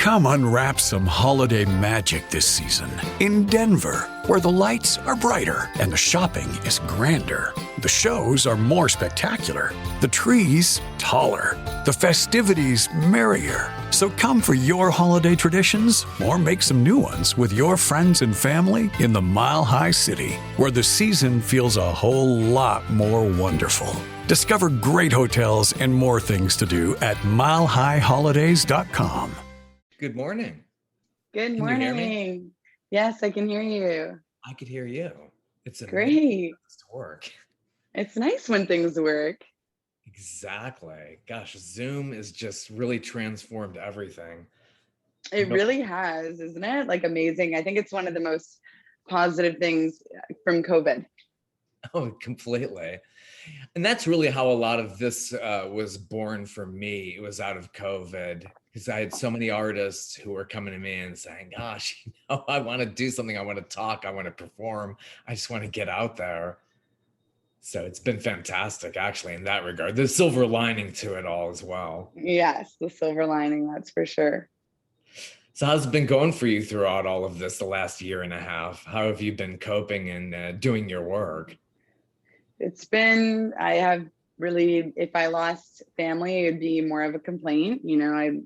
Come unwrap some holiday magic this season in Denver, where the lights are brighter and the shopping is grander. The shows are more spectacular, the trees taller, the festivities merrier. So come for your holiday traditions or make some new ones with your friends and family in the Mile High City, where the season feels a whole lot more wonderful. Discover great hotels and more things to do at milehighholidays.com. Good morning. Good Can you hear me? morning. Yes, I can hear you. I could hear you. It's amazing Great. to work. It's nice when things work. Exactly. Gosh, Zoom is just really transformed everything. It really has, isn't it? Like amazing. I think it's one of the most positive things from COVID. Oh, completely. And that's really how a lot of this was born for me. It was out of COVID because I had so many artists who were coming to me and saying, gosh, I want to do something. I want to talk. I want to perform. I just want to get out there. So it's been fantastic, actually, in that regard. There's silver lining to it all as well. Yes, the silver lining, that's for sure. So how's it been going for you throughout all of this the last year and a half? How have you been coping and doing your work? I have really, if I lost family, it would be more of a complaint. I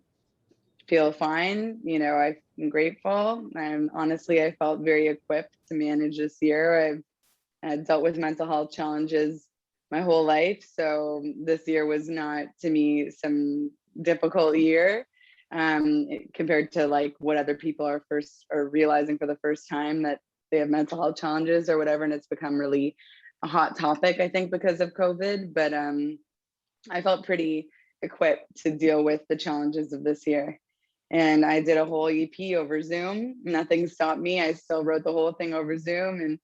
feel fine. I'm grateful. And honestly, I felt very equipped to manage this year. I've dealt with mental health challenges my whole life. So this year was not, to me, some difficult year compared to like what other people are realizing for the first time, that they have mental health challenges or whatever. And it's become really a hot topic, I think, because of COVID. But I felt pretty equipped to deal with the challenges of this year. And I did a whole EP over Zoom. Nothing stopped me. I still wrote the whole thing over Zoom and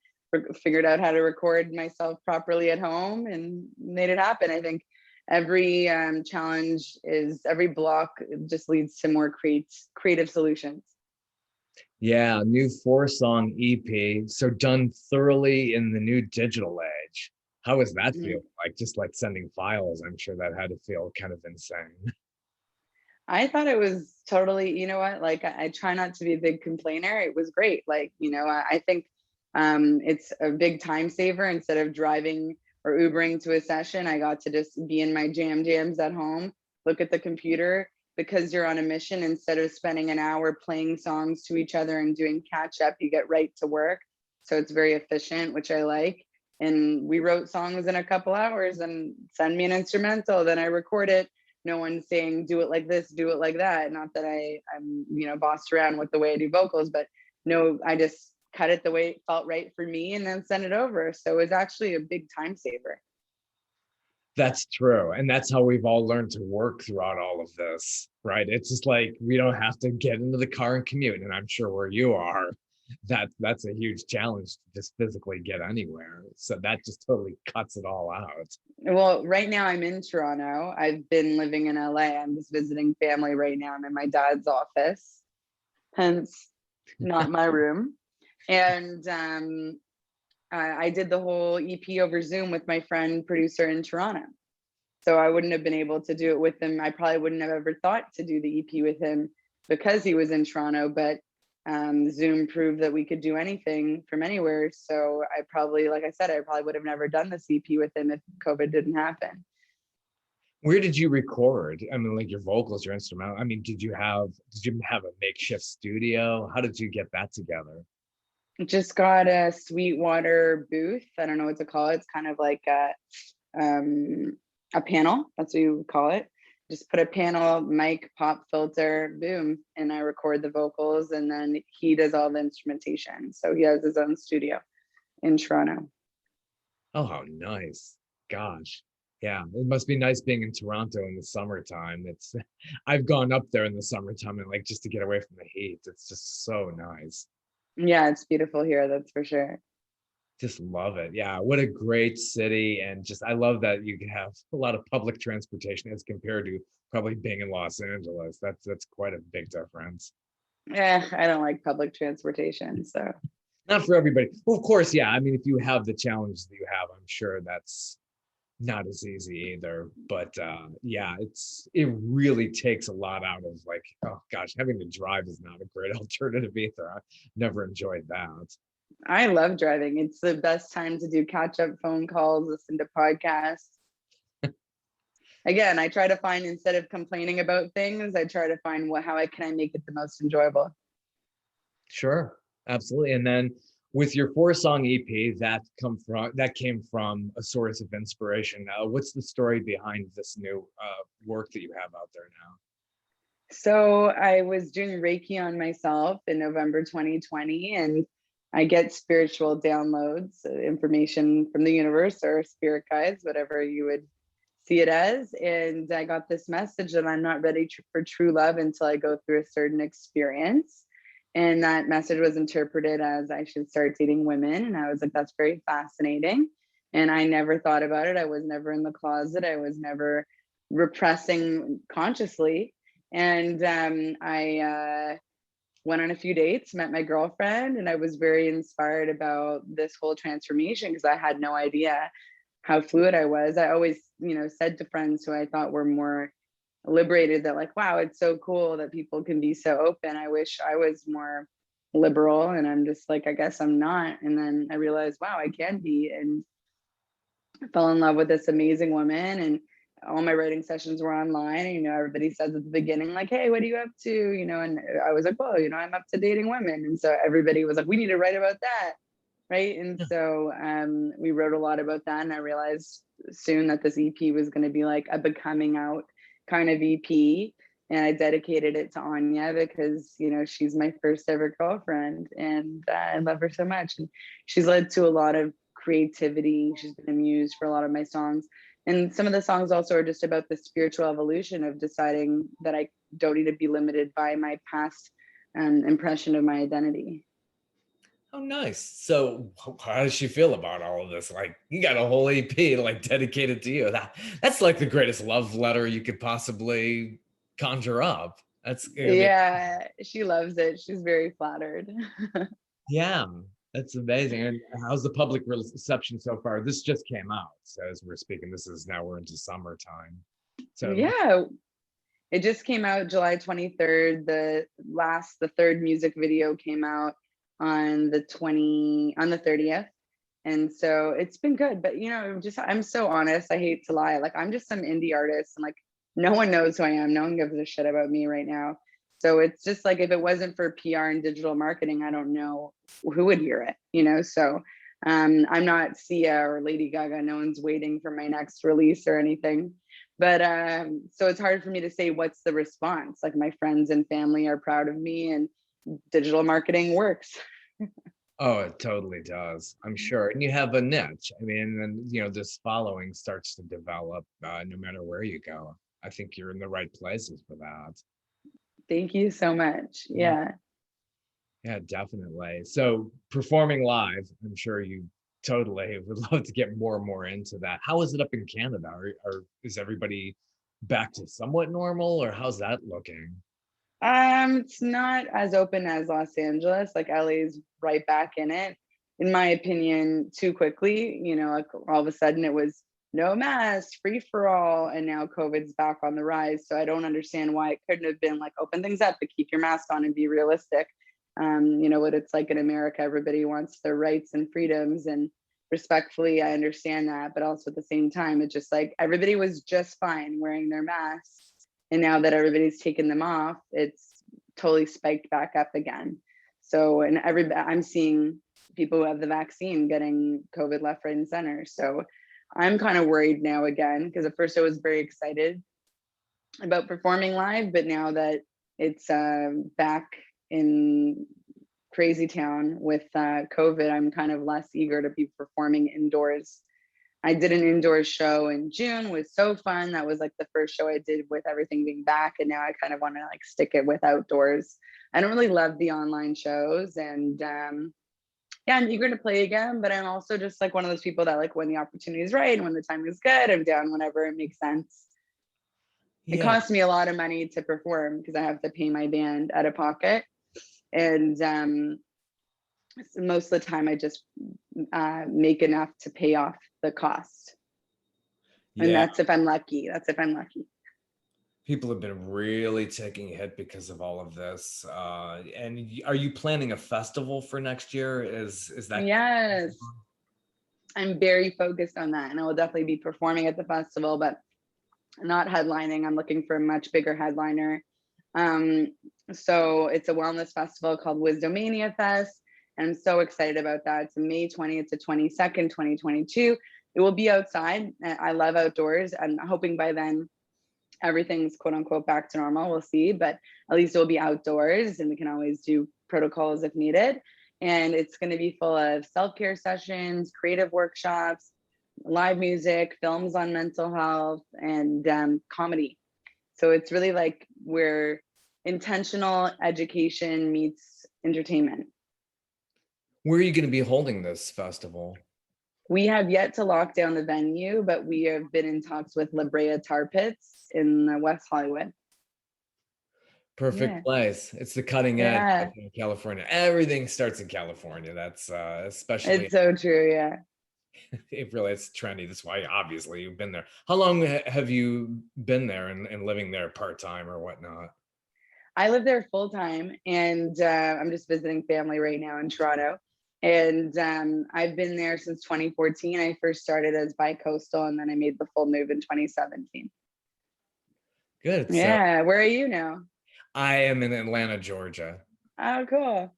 figured out how to record myself properly at home and made it happen. I think every challenge every block just leads to more creative solutions. Yeah, new 4-song EP. So done thoroughly in the new digital age. How was that feel like? Just like sending files, I'm sure that had to feel kind of insane. I thought it was totally, you know what, like I try not to be a big complainer. It was great. Like, I think it's a big time saver. Instead of driving or Ubering to a session, I got to just be in my jams at home, look at the computer, because you're on a mission. Instead of spending an hour playing songs to each other and doing catch up, you get right to work. So it's very efficient, which I like. And we wrote songs in a couple hours and send me an instrumental, then I record it. No one's saying, do it like this, do it like that. Not that I'm bossed around with the way I do vocals, but no, I just cut it the way it felt right for me and then send it over. So it's actually a big time saver. That's true. And that's how we've all learned to work throughout all of this, right? It's just like, we don't have to get into the car and commute. And I'm sure where you are, that's a huge challenge to just physically get anywhere. So that just totally cuts it all out. Well, right now I'm in Toronto. I've been living in LA. I'm just visiting family right now. I'm in my dad's office, hence not my room. And I did the whole EP over Zoom with my friend producer in Toronto. So I wouldn't have been able to do it with him. I probably wouldn't have ever thought to do the EP with him because he was in Toronto, but Zoom proved that we could do anything from anywhere. So I probably, like I said, I probably would have never done this EP with him if COVID didn't happen. Where did you record? I mean, like your vocals, your instrumental. I mean, did you have a makeshift studio? How did you get that together? Just got a Sweetwater booth. I don't know what to call it. It's kind of like a panel. That's what you would call it. Just put a panel, mic, pop filter, boom, and I record the vocals, and then he does all the instrumentation. So he has his own studio in Toronto. Oh, how nice. Gosh. Yeah, it must be nice being in Toronto in the summertime. I've gone up there in the summertime and like just to get away from the heat. It's just so nice. Yeah, it's beautiful here, that's for sure. Just love it. Yeah, what a great city. And just, I love that you can have a lot of public transportation as compared to probably being in Los Angeles. That's quite a big difference. Yeah, I don't like public transportation, so. Not for everybody. Well, of course, yeah. I mean, if you have the challenges that you have, I'm sure that's not as easy either. But yeah, it really takes a lot out of like, oh gosh, having to drive is not a great alternative either. I never enjoyed that. I love driving. It's the best time to do catch up phone calls, listen to podcasts. Again, I try to find, instead of complaining about things, I try to find how I make it the most enjoyable. Sure, absolutely. And then with your 4-song EP, that came from a source of inspiration. What's the story behind this new work that you have out there now? So I was doing Reiki on myself in November 2020, and I get spiritual downloads, information from the universe or spirit guides, whatever you would see it as. And I got this message that I'm not ready for true love until I go through a certain experience. And that message was interpreted as I should start dating women. And I was like, that's very fascinating. And I never thought about it. I was never in the closet. I was never repressing consciously. And I went on a few dates, met my girlfriend, and I was very inspired about this whole transformation because I had no idea how fluid I was. I always, said to friends who I thought were more liberated that like, wow, it's so cool that people can be so open. I wish I was more liberal. And I'm just like, I guess I'm not. And then I realized, wow, I can be. And I fell in love with this amazing woman. And all my writing sessions were online. And, everybody says at the beginning, like, hey, what are you up to? And I was like, well, I'm up to dating women. And so everybody was like, we need to write about that. Right. And so we wrote a lot about that. And I realized soon that this EP was going to be like a becoming out kind of EP. And I dedicated it to Anja because, she's my first ever girlfriend. And I love her so much. And she's led to a lot of creativity. She's been a muse for a lot of my songs. And some of the songs also are just about the spiritual evolution of deciding that I don't need to be limited by my past impression of my identity. Oh, nice. So how does she feel about all of this? Like, you got a whole EP like dedicated to you. That's like the greatest love letter you could possibly conjure up. Yeah, she loves it. She's very flattered. Yeah, that's amazing. And how's the public reception so far? This just came out. So as we're speaking, we're into summertime. So yeah, it just came out July 23rd. The third music video came out on the 30th. And so it's been good, but I'm so honest. I hate to lie. Like, I'm just some indie artist and like, no one knows who I am. No one gives a shit about me right now. So it's just like, if it wasn't for PR and digital marketing, I don't know who would hear it, so I'm not Sia or Lady Gaga. No one's waiting for my next release or anything. But so it's hard for me to say what's the response. Like, my friends and family are proud of me and digital marketing works. Oh, it totally does. I'm sure. And you have a niche. I mean, and this following starts to develop no matter where you go. I think you're in the right places for that. Thank you so much. Yeah. Yeah, definitely. So performing live, I'm sure you totally would love to get more and more into that. How is it up in Canada? Is everybody back to somewhat normal, or how's that looking? It's not as open as Los Angeles. Like, LA's right back in it, in my opinion, too quickly. Like, all of a sudden it was no mask, free for all, and now COVID's back on the rise. So I don't understand why it couldn't have been like, open things up, but keep your mask on and be realistic. What it's like in America. Everybody wants their rights and freedoms, and respectfully, I understand that, but also at the same time, it's just like everybody was just fine wearing their masks. And now that everybody's taken them off, it's totally spiked back up again. So, and I'm seeing people who have the vaccine getting COVID left, right, and center. So I'm kind of worried now again, because at first I was very excited about performing live, but now that it's back in crazy town with COVID, I'm kind of less eager to be performing indoors. I did an indoor show in June, was so fun. That was like the first show I did with everything being back. And now I kind of want to like stick it with outdoors. I don't really love the online shows. And yeah, I'm eager to play again, but I'm also just like one of those people that like, when the opportunity is right and when the time is good, I'm down whenever it makes sense. Yeah. It costs me a lot of money to perform because I have to pay my band out of pocket. And so most of the time I just make enough to pay off the cost. And Yeah, that's if I'm lucky. That's if I'm lucky. people have been really taking a hit because of all of this. And are you planning a festival for next year? Is that? Yes, I'm very focused on that. And I will definitely be performing at the festival, but not headlining. I'm looking for a much bigger headliner. Um, so it's a wellness festival called Wisdomania Fest. And I'm so excited about that. It's May 20th to 22nd, 2022. It will be outside. I love outdoors. I'm hoping by then everything's quote unquote back to normal. We'll see, but at least it will be outdoors and we can always do protocols if needed. And it's going to be full of self-care sessions, creative workshops, live music, films on mental health, and comedy. So it's really like where intentional education meets entertainment. Where are you going to be holding this festival? We have yet to lock down the venue, but we have been in talks with La Brea Tar Pits in West Hollywood. Perfect Yeah. place. It's the cutting edge Yeah, in California. Everything starts in California. That's especially it's so true. Yeah. it really it's trendy. That's why obviously you've been there. How long have you been there and living there part time or whatnot? I live there full time, and I'm just visiting family right now in Toronto. And I've been there since 2014. I first started as bi-coastal, and then I made the full move in 2017. Good. So Yeah, where are you now? I am in Atlanta, Georgia. Oh, cool.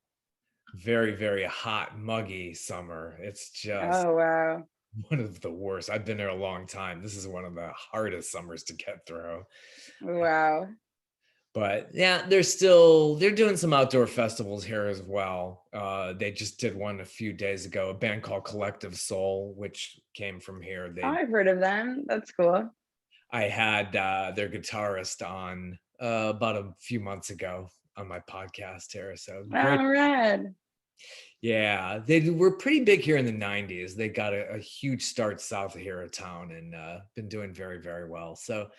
Very, very hot, muggy summer. It's just Oh, wow. one of the worst. I've been there a long time. This is one of the hardest summers to get through. Wow. But yeah, they're doing some outdoor festivals here as well. They just did one a few days ago, a band called Collective Soul, which came from here. Oh, I've heard of them. That's cool. I had their guitarist on about a few months ago on my podcast here. So great. All right. Yeah, they were pretty big here in the 90s. They got a huge start south of here of town and been doing very, very well. So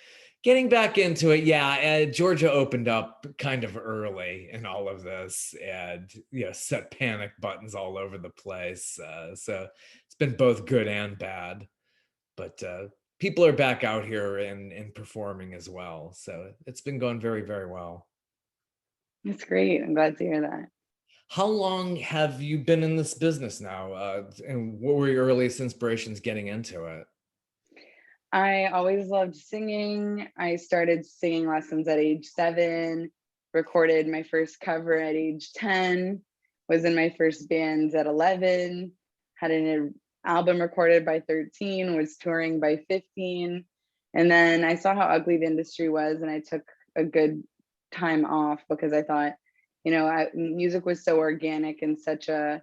getting back into it, yeah, Georgia opened up kind of early in all of this and set panic buttons all over the place. So it's been both good and bad. But people are back out here and performing as well. So it's been going very, very well. That's great. I'm glad to hear that. How long have you been in this business now? And what were your earliest inspirations getting into it? I always loved singing. I started singing lessons at age 7, recorded my first cover at age 10, was in my first band at 11, had an album recorded by 13, was touring by 15. And then I saw how ugly the industry was, and I took a good time off because I thought, music was so organic and such a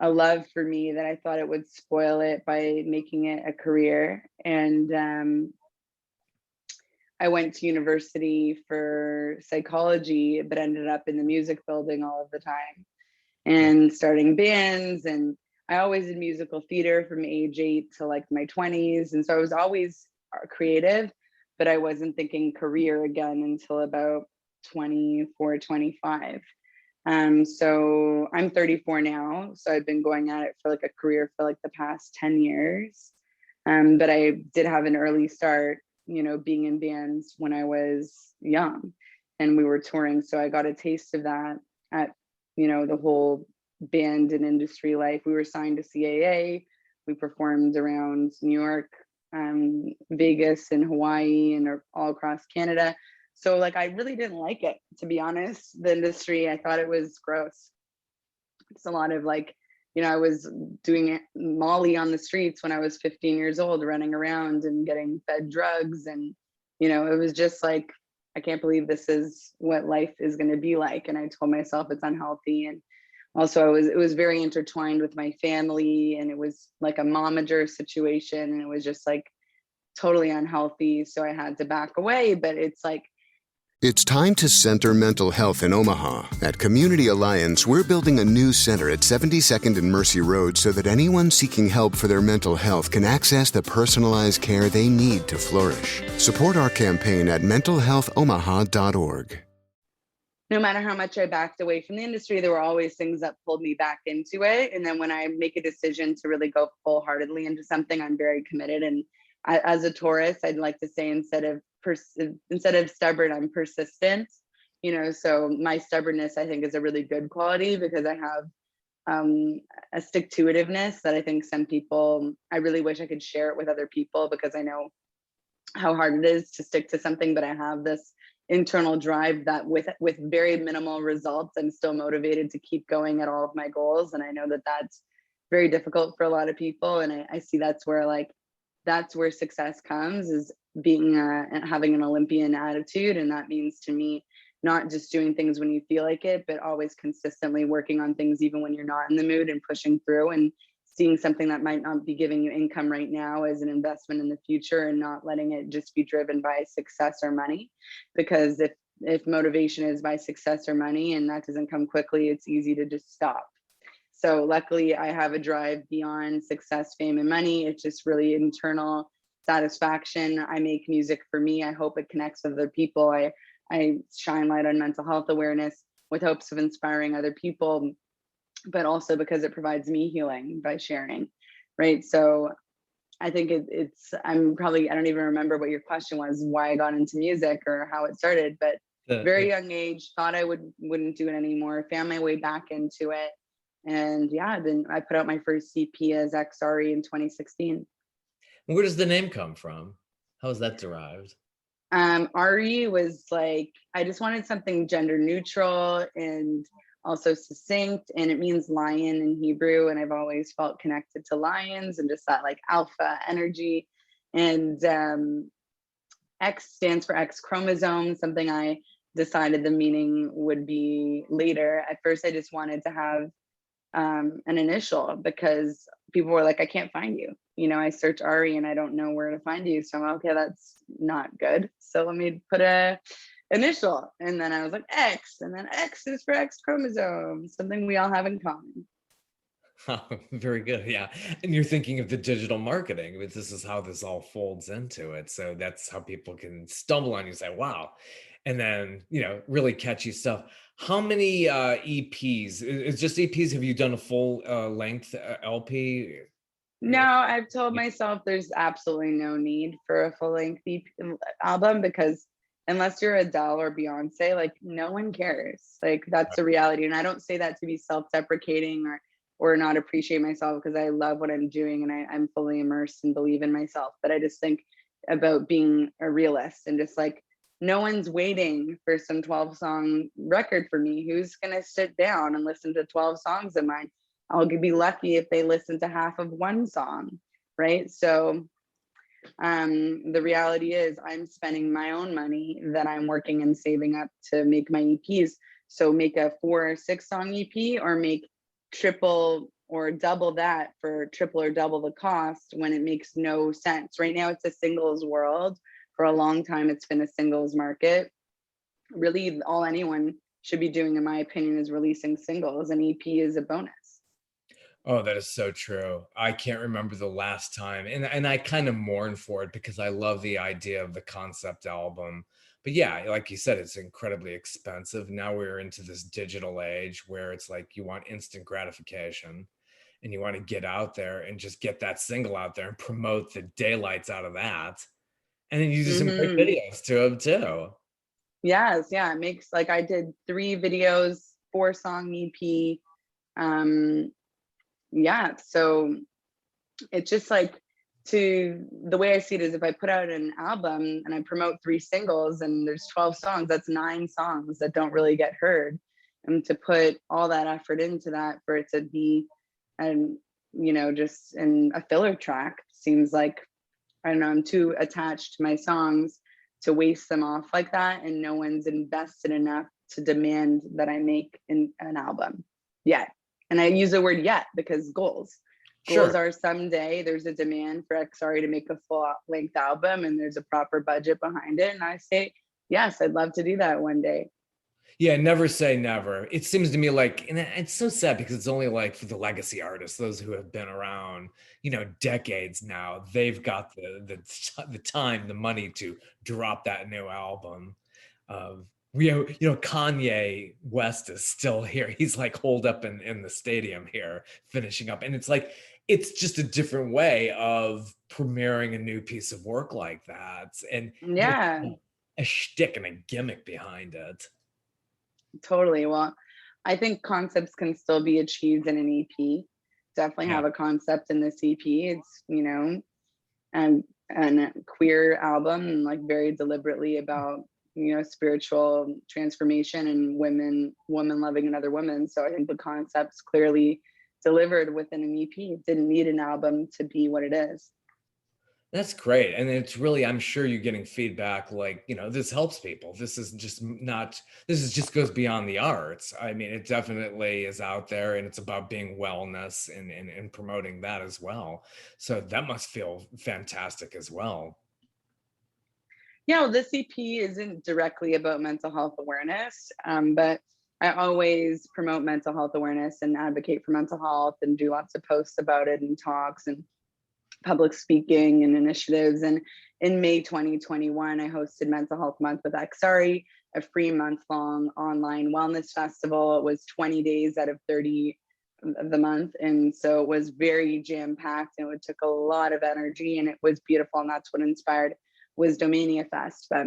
love for me that I thought it would spoil it by making it a career. And I went to university for psychology, but ended up in the music building all of the time and starting bands. And I always did musical theater from age 8 to like my 20s. And so I was always creative, but I wasn't thinking career again until about 24, 25. So I'm 34 now. So I've been going at it for like a career for like the past 10 years. But I did have an early start, being in bands when I was young and we were touring. So I got a taste of that at, the whole band and industry life. We were signed to CAA. We performed around New York, Vegas and Hawaii and all across Canada. So like, I really didn't like it, to be honest, the industry. I thought it was gross. It's a lot of like, I was doing Molly on the streets when I was 15 years old, running around and getting fed drugs. And, it was just like, I can't believe this is what life is going to be like. And I told myself it's unhealthy. And also it was very intertwined with my family, and it was like a momager situation. And it was just like totally unhealthy. So I had to back away, but it's like, it's time to center mental health in Omaha. At Community Alliance, we're building a new center at 72nd and Mercy Road so that anyone seeking help for their mental health can access the personalized care they need to flourish. Support our campaign at mentalhealthomaha.org. No matter how much I backed away from the industry, there were always things that pulled me back into it. And then when I make a decision to really go full-heartedly into something, I'm very committed. And as a Taurus, I'd like to say instead of stubborn, I'm persistent. So my stubbornness, I think, is a really good quality because I have a stick-to-itiveness that I think some people, I really wish I could share it with other people because I know how hard it is to stick to something, but I have this internal drive that with very minimal results, I'm still motivated to keep going at all of my goals. And I know that that's very difficult for a lot of people. And I see that's where success comes, is being having an Olympian attitude. And that means to me, not just doing things when you feel like it, but always consistently working on things even when you're not in the mood and pushing through, and seeing something that might not be giving you income right now as an investment in the future, and not letting it just be driven by success or money. Because if motivation is by success or money and that doesn't come quickly, it's easy to just stop. So luckily I have a drive beyond success, fame, and money. It's just really internal satisfaction. I make music for me. I hope it connects with other people. I shine light on mental health awareness with hopes of inspiring other people, but also because it provides me healing by sharing, right? So I think I don't even remember what your question was, why I got into music or how it started, but very young age, thought I wouldn't do it anymore, found my way back into it. And yeah, then I put out my first EP as X.Ari in 2016. Where does the name come from? How is that derived? Ari was like, I just wanted something gender neutral and also succinct, and it means lion in Hebrew, and I've always felt connected to lions and just that like alpha energy. And X stands for X chromosome, something I decided the meaning would be later. At first I just wanted to have an initial because people were like, I can't find you. I search Ari and I don't know where to find you. So I'm like, okay, that's not good. So let me put a initial. And then I was like, X, and then X is for X chromosome, something we all have in common. Oh, very good. Yeah. And you're thinking of the digital marketing, but this is how this all folds into it. So that's how people can stumble on you and say, wow. And then, really catchy stuff. How many EPs? It's just EPs. Have you done a full length LP? No, I've told myself there's absolutely no need for a full length album because unless you're Adele or Beyonce, like no one cares. Like that's the reality. And I don't say that to be self-deprecating or not appreciate myself, because I love what I'm doing and I'm fully immersed and believe in myself. But I just think about being a realist and just like, no one's waiting for some 12-song record for me. Who's going to sit down and listen to 12 songs of mine? I'll be lucky if they listen to half of one song, right? So the reality is I'm spending my own money that I'm working and saving up to make my EPs. So make a 4 or 6-song EP, or make triple or double that for triple or double the cost when it makes no sense. Right now it's a singles world. For a long time it's been a singles market. Really all anyone should be doing, in my opinion, is releasing singles. An EP is a bonus. Oh, that is so true. I can't remember the last time. And I kind of mourn for it because I love the idea of the concept album. But yeah, like you said, it's incredibly expensive. Now we're into this digital age where it's like you want instant gratification and you want to get out there and just get that single out there and promote the daylights out of that. And then you do some great videos to them too. Yes, yeah. It makes, like, I did 3 videos, 4-song EP. Yeah, so it's just like, the way I see it is if I put out an album and I promote 3 singles and there's 12 songs, that's 9 songs that don't really get heard. And to put all that effort into that for it to be, just in a filler track seems like, I don't know, I'm too attached to my songs to waste them off like that. And no one's invested enough to demand that I make an album yet. And I use the word yet because goals. Goals are someday there's a demand for X.Ari to make a full length album and there's a proper budget behind it. And I say, yes, I'd love to do that one day. Yeah, never say never. It seems to me like, and it's so sad because it's only like for the legacy artists, those who have been around, decades now, they've got the time, the money to drop that new album. Kanye West is still here. He's like holed up in the stadium here, finishing up. And it's like, it's just a different way of premiering a new piece of work like that. And Yeah, a shtick and a gimmick behind it. totally. Well, I think concepts can still be achieved in an EP. Definitely Yeah. have a concept in this EP. It's, and a queer album, and like very deliberately about, spiritual transformation and woman loving another woman. So I think the concept's clearly delivered within an EP. It didn't need an album to be what it is. That's great. And it's really, I'm sure you're getting feedback like, this helps people. This is just goes beyond the arts. I mean, it definitely is out there, and it's about being wellness and promoting that as well. So that must feel fantastic as well. Yeah, well, this EP isn't directly about mental health awareness, but I always promote mental health awareness and advocate for mental health and do lots of posts about it and talks and public speaking and initiatives. And in May 2021, I hosted Mental Health Month with X.Ari, a free month-long online wellness festival. It was 20 days out of 30 of the month. And so it was very jam-packed, and it took a lot of energy, and it was beautiful. And that's what inspired Wisdomania Fest. But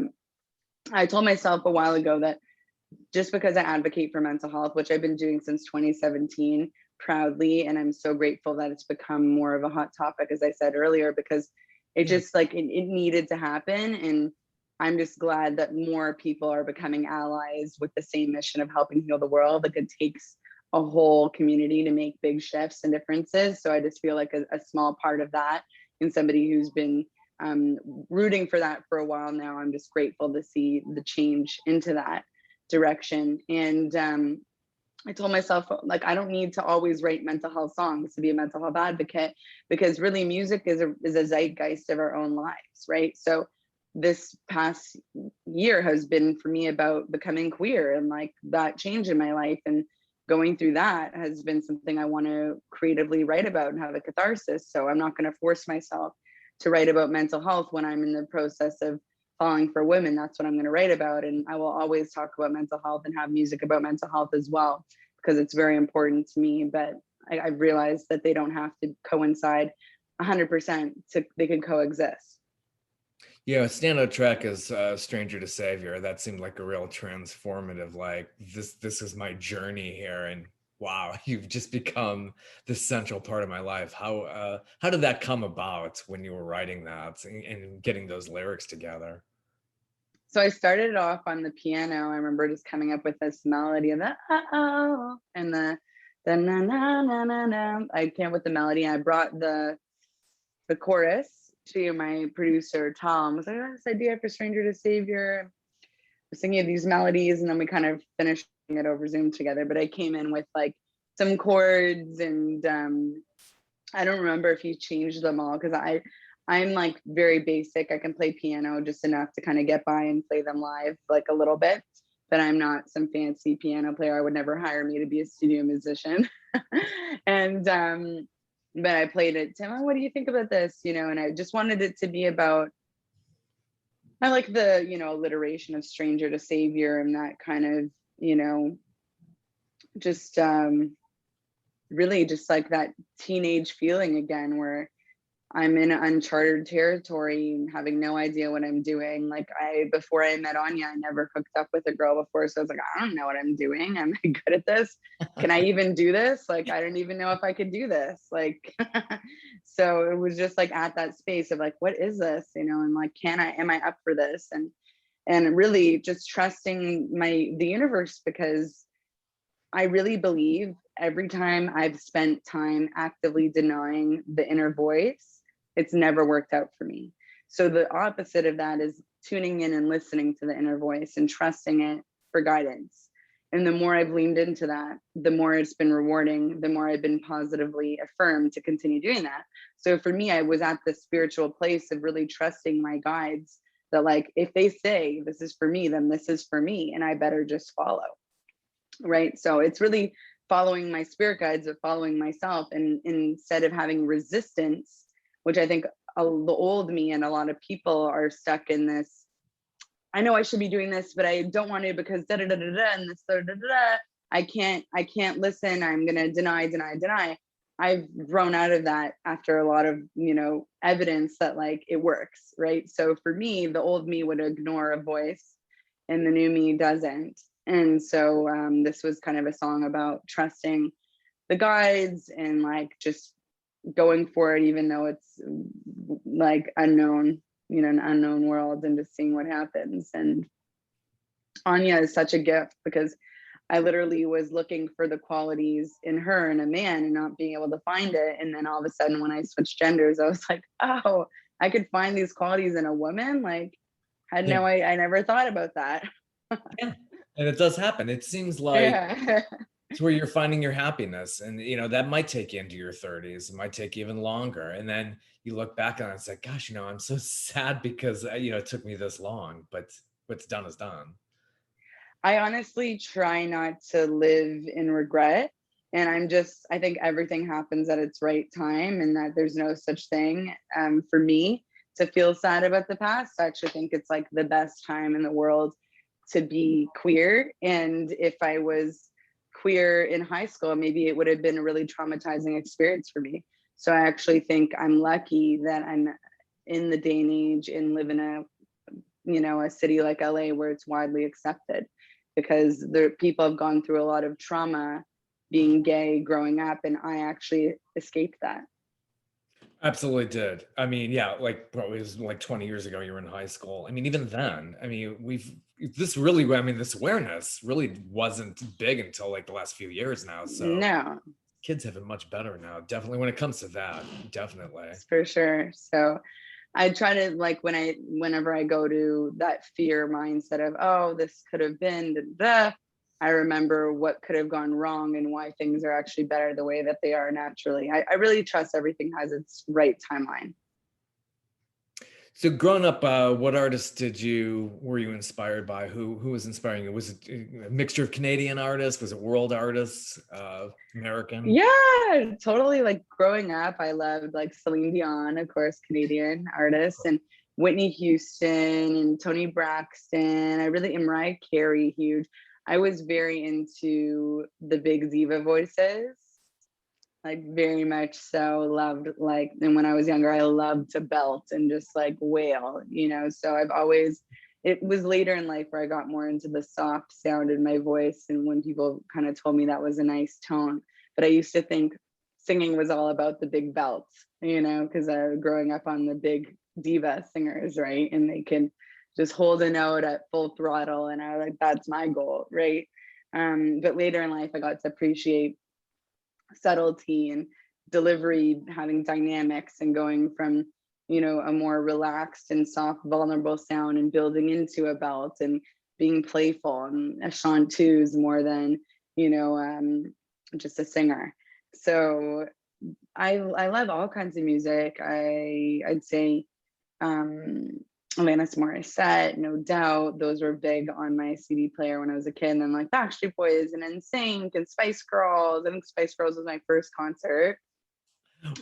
I told myself a while ago that just because I advocate for mental health, which I've been doing since 2017 proudly, and I'm so grateful that it's become more of a hot topic, as I said earlier, because it just like it needed to happen. And I'm just glad that more people are becoming allies with the same mission of helping heal the world. Like, it takes a whole community to make big shifts and differences. So I just feel like a small part of that, and somebody who's been rooting for that for a while now, I'm just grateful to see the change into that direction. And I told myself, like, I don't need to always write mental health songs to be a mental health advocate, because really music is a zeitgeist of our own lives, right? So this past year has been for me about becoming queer, and like that change in my life, and going through that has been something I want to creatively write about and have a catharsis. So I'm not going to force myself to write about mental health when I'm in the process of falling for women. That's what I'm going to write about. And I will always talk about mental health and have music about mental health as well, because it's very important to me. But I've realized that they don't have to coincide 100%. They can coexist. Yeah, a standout track is Stranger to Savior. That seemed like a real transformative, like this is my journey here. And wow, you've just become the central part of my life. How did that come about when you were writing that and getting those lyrics together? So I started off on the piano. I remember just coming up with this melody of the oh and the na na na na na. I came up with the melody, and I brought the chorus to my producer Tom. I was like, I have this idea for Stranger to Savior. We're singing these melodies, and then we kind of finished it over Zoom together. But I came in with like some chords, and I don't remember if he changed them all, because I'm like very basic. I can play piano just enough to kind of get by and play them live like a little bit, but I'm not some fancy piano player. I would never hire me to be a studio musician. And but I played it. Tim, what do you think about this? And I just wanted it to be about, I like the, alliteration of stranger to savior, and that kind of, just really just like that teenage feeling again, where I'm in uncharted territory and having no idea what I'm doing. Like before I met Anja, I never hooked up with a girl before. So I was like, I don't know what I'm doing. Am I good at this? Can I even do this? Like, I don't even know if I could do this. Like, so it was just like at that space of like, what is this? And like, am I up for this? And really just trusting the universe, because I really believe every time I've spent time actively denying the inner voice, it's never worked out for me. So the opposite of that is tuning in and listening to the inner voice and trusting it for guidance. And the more I've leaned into that, the more it's been rewarding, the more I've been positively affirmed to continue doing that. So for me, I was at the spiritual place of really trusting my guides, that like, if they say this is for me, then this is for me, and I better just follow. Right. So it's really following my spirit guides, but following myself. And instead of having resistance, which I think the old me and a lot of people are stuck in this, I know I should be doing this, but I don't want to, because da da da da da and this da da da da. I can't listen. I'm gonna deny. I've grown out of that after a lot of, evidence that like it works, right? So for me, the old me would ignore a voice and the new me doesn't. And so this was kind of a song about trusting the guides and like just going for it, even though it's like unknown, an unknown world, and just seeing what happens. And Anja is such a gift because I literally was looking for the qualities in her and a man and not being able to find it. And then all of a sudden, when I switched genders, I was like, oh, I could find these qualities in a woman. Like, I never thought about that. Yeah. And it does happen. It seems like it's where you're finding your happiness. And, that might take you into your 30s. It might take you even longer. And then you look back on it, it's like, gosh, I'm so sad because, it took me this long, but what's done is done. I honestly try not to live in regret. And I think everything happens at its right time, and that there's no such thing for me to feel sad about the past. I actually think it's like the best time in the world to be queer. And if I was queer in high school, maybe it would have been a really traumatizing experience for me. So I actually think I'm lucky that I'm in the day and age and live in a city like LA where it's widely accepted, because people have gone through a lot of trauma being gay growing up, and I actually escaped that. Absolutely did. I mean, yeah, like probably it was like 20 years ago, you were in high school. I mean, even then, this awareness really wasn't big until like the last few years now. So no, kids have it much better now. Definitely when it comes to that, definitely. For sure. So I try to like whenever I go to that fear mindset of, oh, this could have been I remember what could have gone wrong and why things are actually better the way that they are naturally. I really trust everything has its right timeline. So growing up, what artists were you inspired by? Who was inspiring you? Was it a mixture of Canadian artists? Was it world artists, American? Yeah, totally. Like growing up, I loved like Celine Dion, of course, Canadian artists, and Whitney Houston and Toni Braxton. Mariah Carey, huge. I was very into the big diva voices, like very much so. Loved like, and when I was younger, I loved to belt and just like wail, so it was later in life where I got more into the soft sound in my voice, and when people kind of told me that was a nice tone. But I used to think singing was all about the big belts, because I was growing up on the big diva singers, right? And they can just hold a note at full throttle, and I was like, that's my goal, right? But later in life, I got to appreciate subtlety and delivery, having dynamics, and going from a more relaxed and soft, vulnerable sound and building into a belt and being playful and a chanteuse more than just a singer. So I love all kinds of music. I'd say Alanis Morissette, no doubt. Those were big on my CD player when I was a kid. And then like Backstreet Boys and NSYNC and Spice Girls. I think Spice Girls was my first concert. Wow.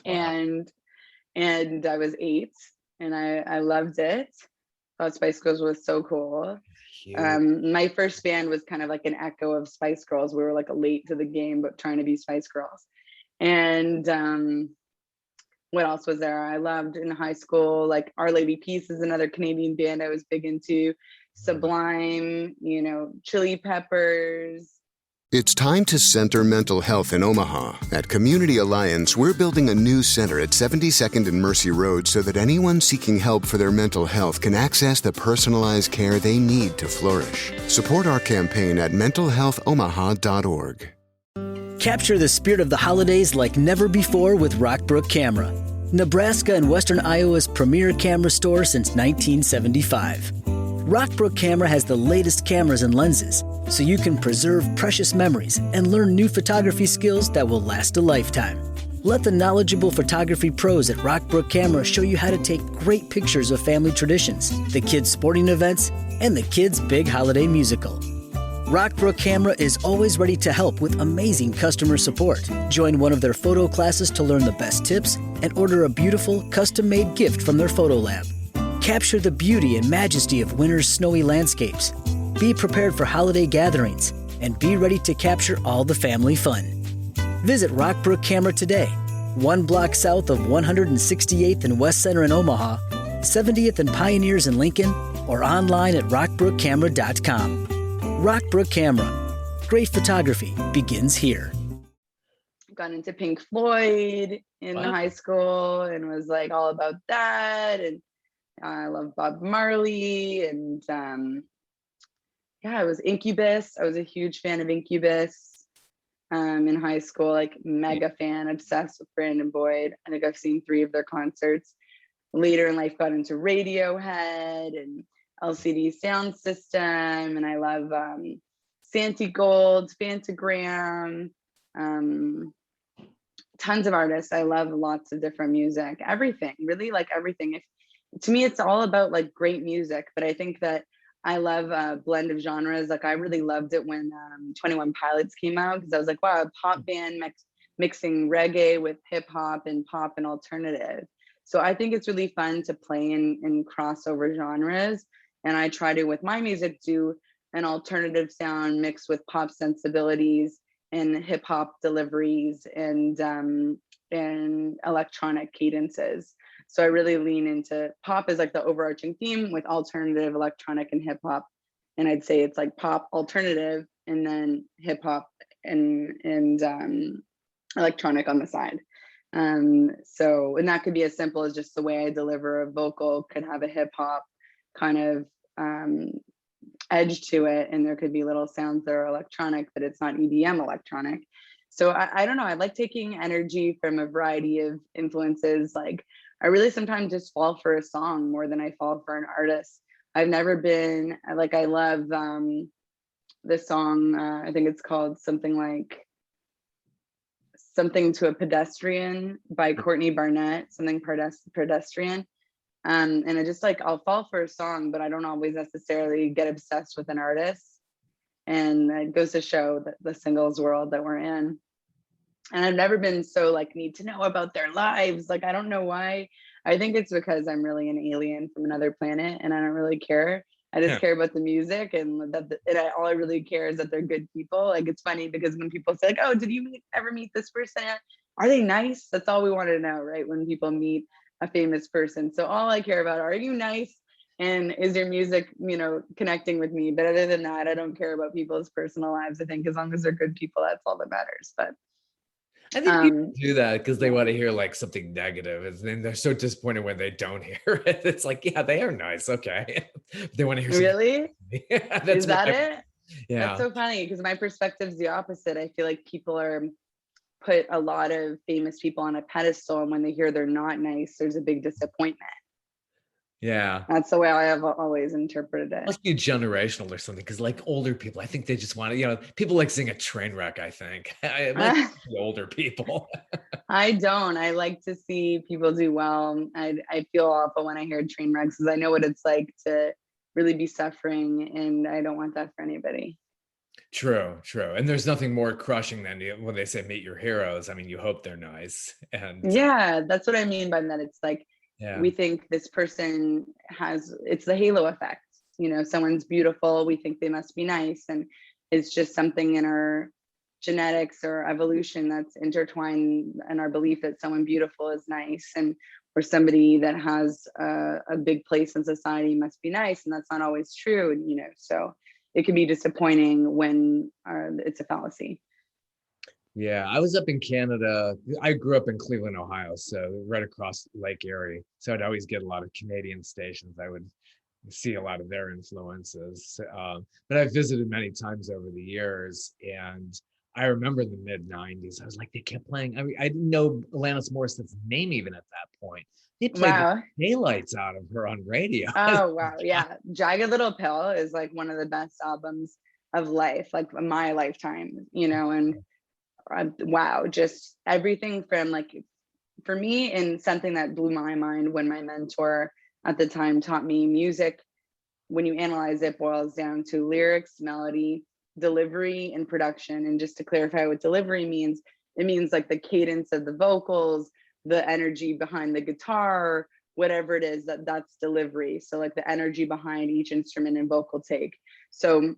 And I was 8 and I loved it. Thought Spice Girls was so cool. My first band was kind of like an echo of Spice Girls. We were like late to the game, but trying to be Spice Girls. And what else was there? I loved in high school, like Our Lady Peace is another Canadian band I was big into. Sublime, Chili Peppers. It's time to center mental health in Omaha. At Community Alliance, we're building a new center at 72nd and Mercy Road so that anyone seeking help for their mental health can access the personalized care they need to flourish. Support our campaign at mentalhealthomaha.org. Capture the spirit of the holidays like never before with Rockbrook Camera, Nebraska and Western Iowa's premier camera store since 1975. Rockbrook Camera has the latest cameras and lenses, so you can preserve precious memories and learn new photography skills that will last a lifetime. Let the knowledgeable photography pros at Rockbrook Camera show you how to take great pictures of family traditions, the kids' sporting events, and the kids' big holiday musical. Rockbrook Camera is always ready to help with amazing customer support. Join one of their photo classes to learn the best tips and order a beautiful, custom-made gift from their photo lab. Capture the beauty and majesty of winter's snowy landscapes. Be prepared for holiday gatherings and be ready to capture all the family fun. Visit Rockbrook Camera today 1 block south of 168th and West Center in Omaha, 70th and Pioneers in Lincoln, or online at rockbrookcamera.com. Rockbrook Camera. Great photography begins here. Got into Pink Floyd in Wow. high school and was like all about that. And I love Bob Marley. And I was Incubus. I was a huge fan of Incubus in high school, like mega fan, obsessed with Brandon Boyd. I think I've seen 3 of their concerts. Later in life, got into Radiohead and LCD Sound System. And I love Santi Gold, Fantagram, tons of artists. I love lots of different music, everything, really like everything. To me, it's all about like great music, but I think that I love a blend of genres. Like I really loved it when 21 Pilots came out, because I was like, wow, a pop band mixing reggae with hip hop and pop and alternative. So I think it's really fun to play in crossover genres. And I try to, with my music, do an alternative sound mixed with pop sensibilities and hip hop deliveries and electronic cadences. So I really lean into pop as like the overarching theme, with alternative, electronic, and hip hop. And I'd say it's like pop, alternative, and then hip hop and electronic on the side. And that could be as simple as just the way I deliver a vocal could have a hip hop kind of edge to it, and there could be little sounds that are electronic, but it's not EDM electronic. So I don't know, I like taking energy from a variety of influences. Like I really sometimes just fall for a song more than I fall for an artist. I've never been like, I love this song, I think it's called something like Something to a Pedestrian by Courtney Barnett, something pedestrian. And I just like, I'll fall for a song, but I don't always necessarily get obsessed with an artist. And it goes to show that the singles world that we're in. And I've never been so like need to know about their lives. Like, I don't know why. I think it's because I'm really an alien from another planet and I don't really care. I just care about the music, and all I really care is that they're good people. Like, it's funny because when people say like, oh, did you ever meet this person? Are they nice? That's all we want to know, right? When people meet a famous person. So all I care about, are you nice? And is your music, connecting with me? But other than that, I don't care about people's personal lives. I think as long as they're good people, that's all that matters. But I think people do that because they want to hear like something negative, and then they're so disappointed when they don't hear it. It's like, yeah, they are nice, okay. They want to hear something. Really? Is that it? Yeah. That's so funny because my perspective is the opposite. I feel like people put a lot of famous people on a pedestal, and when they hear they're not nice, there's a big disappointment. Yeah, that's the way I have always interpreted it. Must be generational or something, because like older people, I think they just want to, people like seeing a train wreck. I think I like the older people. I don't. I like to see people do well. I feel awful when I hear train wrecks because I know what it's like to really be suffering, and I don't want that for anybody. True. And there's nothing more crushing than when they say meet your heroes. I mean, you hope they're nice. And yeah, that's what I mean by that. It's like, we think this person it's the halo effect. Someone's beautiful, we think they must be nice. And it's just something in our genetics or evolution that's intertwined in our belief that someone beautiful is nice, and or somebody that has a big place in society must be nice. And that's not always true. And, so it can be disappointing when it's a fallacy. Yeah, I was up in Canada. I grew up in Cleveland, Ohio, so right across Lake Erie. So I'd always get a lot of Canadian stations. I would see a lot of their influences. But I've visited many times over the years. And I remember in the mid-90s, I was like, they kept playing. I mean, I didn't know Alanis Morissette's name even at that point. They played the daylights out of her on radio. Oh, wow. Yeah. Jagged Little Pill is like one of the best albums of life, like my lifetime, and wow, just everything from like, for me, and something that blew my mind when my mentor at the time taught me music, when you analyze it, boils down to lyrics, melody, delivery, and production. And just to clarify what delivery means, it means like the cadence of the vocals, the energy behind the guitar, whatever it is, that's delivery. So like the energy behind each instrument and vocal take. So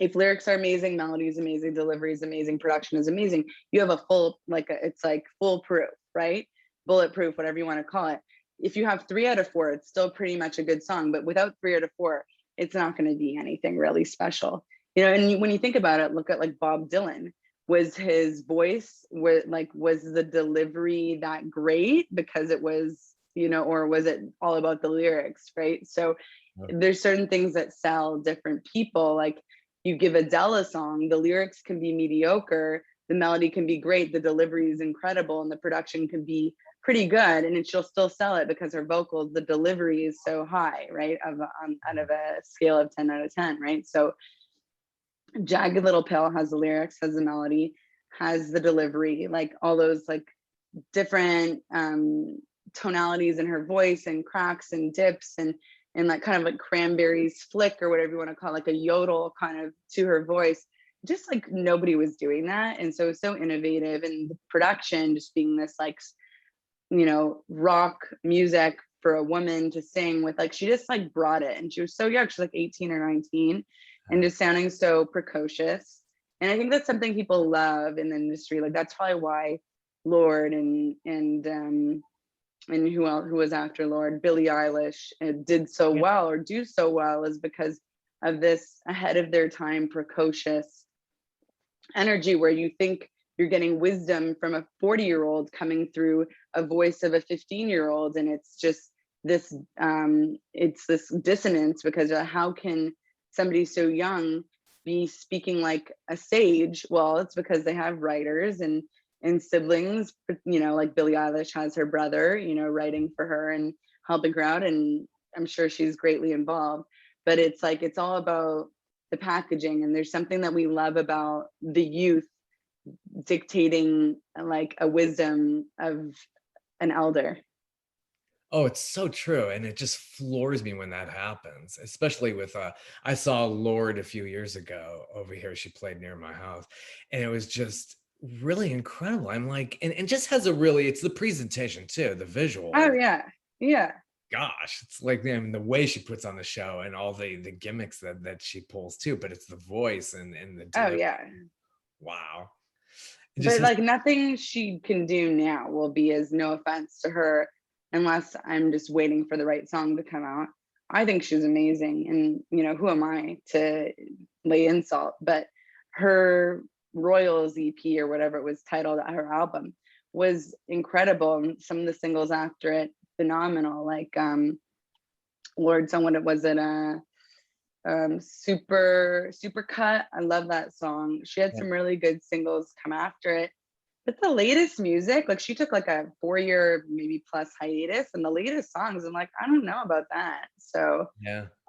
if lyrics are amazing, melody is amazing, delivery is amazing, production is amazing, you have a full, it's like foolproof, right? Bulletproof, whatever you want to call it. If you have 3 out of 4, it's still pretty much a good song, but without 3 out of 4, it's not going to be anything really special. And when you think about it, look at like Bob Dylan. Was his voice, was the delivery that great because it was, or was it all about the lyrics, right? So there's certain things that sell different people. Like you give Adele a song, the lyrics can be mediocre, the melody can be great, the delivery is incredible, and the production can be pretty good, and she'll still sell it because her vocals, the delivery is so high, right? Out of a scale of 10 out of 10, right? So Jagged Little Pill has the lyrics, has the melody, has the delivery, like all those like different tonalities in her voice and cracks and dips and like kind of like Cranberries flick or whatever you want to call it, like a yodel kind of to her voice. Just like nobody was doing that. And so innovative, and the production just being this like, rock music for a woman to sing with, like, she just like brought it. And she was so young, she's like 18 or 19 and just sounding so precocious. And I think that's something people love in the industry. Like that's probably why Lorde and who else, who was after Lorde, Billie Eilish did so well or do so well, is because of this ahead of their time, precocious energy where you think you're getting wisdom from a 40-year-old coming through a voice of a 15-year-old. And it's just this, it's this dissonance because how can somebody so young be speaking like a sage? Well, it's because they have writers and siblings, like Billie Eilish has her brother, writing for her and helping her out. And I'm sure she's greatly involved, but it's like, it's all about the packaging. And there's something that we love about the youth dictating like a wisdom of an elder. Oh, it's so true. And it just floors me when that happens, especially with, I saw Lorde a few years ago over here. She played near my house and it was just really incredible. I'm like, and just has a really, it's the presentation too, the visual. Oh yeah. Yeah. Gosh, it's like, I mean, the way she puts on the show and all the gimmicks that she pulls too, but it's the voice and the delivery. Oh yeah. Wow. But like nothing she can do now will be, as no offense to her, unless I'm just waiting for the right song to come out. I think she's amazing. And, who am I to lay insult? But her Royals EP or whatever it was titled, her album was incredible. And some of the singles after it, phenomenal. Like Lorde song, what was it? Super Cut. I love that song. She had some really good singles come after it. But the latest music, like she took like a 4-year, maybe plus hiatus, and the latest songs, I'm like, I don't know about that. So